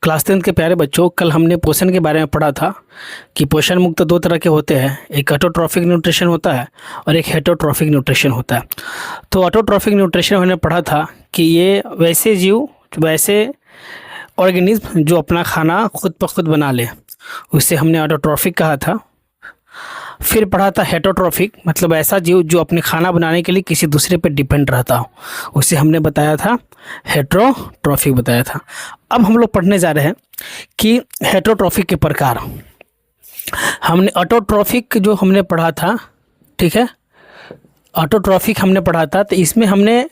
Class 10 के प्यारे बच्चों, कल हमने पोषण के बारे में पढ़ा था कि पोषण मुक्त दो तरह के होते हैं। एक ऑटोट्रॉफिक न्यूट्रिशन होता है और एक हेटरोट्रॉफिक न्यूट्रिशन होता है। तो ऑटोट्रॉफिक न्यूट्रिशन हमने पढ़ा था कि ये वैसे जीव, वैसे ऑर्गेनिज्म जो अपना खाना खुद ब खुद बना ले, उसे हमने ऑटोट्रॉफिक कहा था। फिर पढ़ा था हेटरोट्रॉफिक, मतलब ऐसा जीव जो अपने खाना बनाने के लिए किसी दूसरे पर डिपेंड रहता हो, उसे हमने बताया था हेटरोट्रॉफिक बताया था। अब हम लोग पढ़ने जा रहे हैं कि हेटरोट्रॉफिक के प्रकार। हमने ऑटोट्रॉफिक जो हमने पढ़ा था, ठीक है, ऑटोट्रॉफिक हमने पढ़ा था, तो इसमें हमने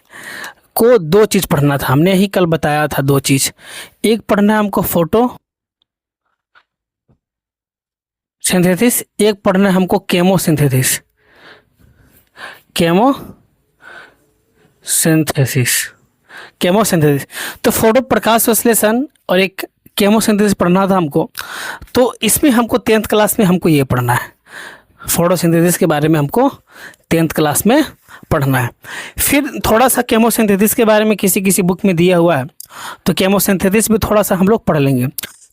को दो चीज़ पढ़ना था। हमने ही कल बताया था दो चीज़। एक पढ़ना है हमको फोटो सिंथेसिस, एक पढ़ना है हमको केमोसिंथेसिस। केमोसिंथेसिस तो फोटो प्रकाश संश्लेषण और एक केमोसिंथेसिस पढ़ना था हमको। तो इसमें हमको 10th क्लास में हमको ये पढ़ना है, फोटोसिंथेसिस के बारे में हमको 10th क्लास में पढ़ना है। फिर थोड़ा सा केमोसिंथेसिस के बारे में किसी किसी बुक में दिया हुआ है, तो केमोसिंथेसिस भी थोड़ा सा हम लोग पढ़ लेंगे।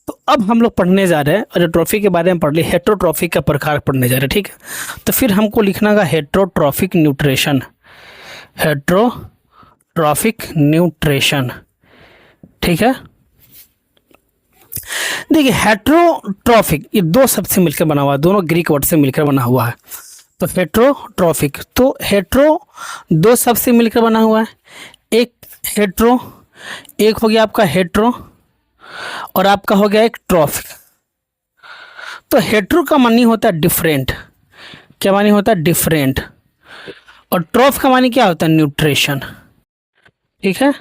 तो अब हम लोग पढ़ने जा रहे हैं ऑटोट्रॉफिक के बारे में पढ़ लिए, हेटरोट्रॉफिक का प्रकार पढ़ने जा रहे हैं, ठीक है। तो फिर हमको लिखना है हेटरोट्रॉफिक न्यूट्रिशन, हेटरोट्रॉफिक न्यूट्रिशन, ठीक है। देखिए हेटरोट्रॉफिक ये दो शब्द से मिलकर बना हुआ है, दोनों ग्रीक वर्ड से मिलकर बना हुआ है। तो हेटरोट्रॉफिक, तो हेट्रो दो शब्द से मिलकर बना हुआ है। एक हेट्रो, एक हो गया आपका हेट्रो और आपका हो गया एक ट्रॉफिक। तो हेट्रो का मानी होता है डिफरेंट, क्या मानी होता है डिफरेंट, और ट्रॉफ का मानी क्या होता है न्यूट्रिशन, ठीक है।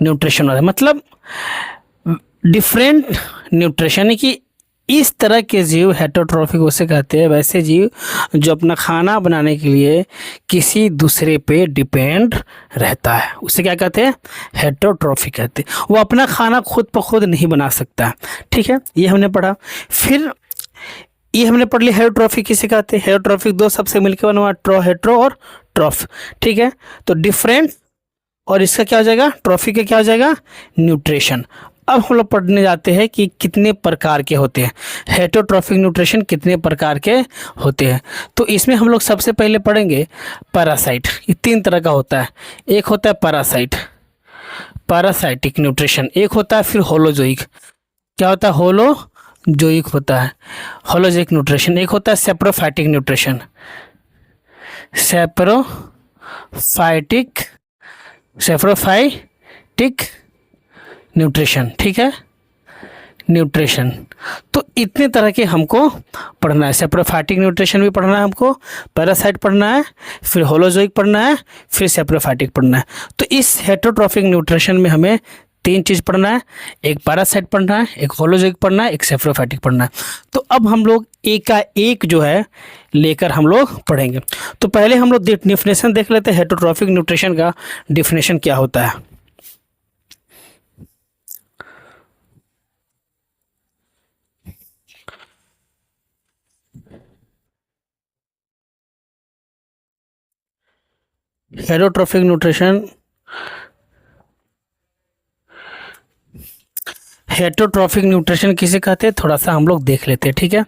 न्यूट्रिशन होता है मतलब डिफरेंट न्यूट्रिशन, यानी कि इस तरह के जीव हेटरोट्रॉफिक उसे कहते हैं, वैसे जीव जो अपना खाना बनाने के लिए किसी दूसरे पे डिपेंड रहता है, उसे क्या कहते हैं हेटरोट्रॉफिक कहते हैं। वो अपना खाना खुद ब खुद नहीं बना सकता, ठीक है। ये हमने पढ़ा। फिर ये हमने पढ़ लिया हेटरोट्रॉफिक किसे कहते हैं। हेटरोट्रॉफिक दो सबसे मिलकर बना हुआ ट्रो, हेट्रो और ट्रॉफ, ठीक है। तो डिफरेंट और इसका क्या हो जाएगा, ट्रॉफिक का क्या हो जाएगा न्यूट्रिशन। अब हम लोग पढ़ने जाते हैं कि कितने प्रकार के होते हैं हेटरोट्रॉफिक न्यूट्रिशन, कितने प्रकार के होते हैं। तो इसमें हम लोग सबसे पहले पढ़ेंगे पैरासाइट। ये तीन तरह का होता है। एक होता है पैरासाइट, पैरासाइटिक न्यूट्रिशन। एक होता है फिर होलोजोइक, क्या होता है होलोजोइक होता है, होलोजोइक न्यूट्रिशन। एक होता है सेप्रोफाइटिक न्यूट्रिशन, सेप्रोफाइटिक न्यूट्रिशन, ठीक है, न्यूट्रिशन। तो इतने तरह के हमको पढ़ना है। सेप्रोफाइटिक न्यूट्रिशन भी पढ़ना है हमको, पैरासाइट पढ़ना है, फिर होलोजोइक पढ़ना है, फिर सेप्रोफाइटिक पढ़ना है। तो इस हेटरोट्रॉफिक न्यूट्रिशन में हमें तीन चीज़ पढ़ना है, एक पैरासाइट पढ़ना है, एक होलोजोइक पढ़ना है, एक सेप्रोफाइटिक पढ़ना है। तो अब हम लोग एक का एक जो है लेकर हम लोग पढ़ेंगे। तो पहले हम लोग डेफिनेशन देख लेते हैं हेटरोट्रॉफिक न्यूट्रिशन का डेफिनेशन क्या होता है। हेटरोट्रॉफिक न्यूट्रिशन, हेटरोट्रॉफिक न्यूट्रिशन किसे कहते हैं थोड़ा सा हम लोग देख लेते हैं, ठीक है।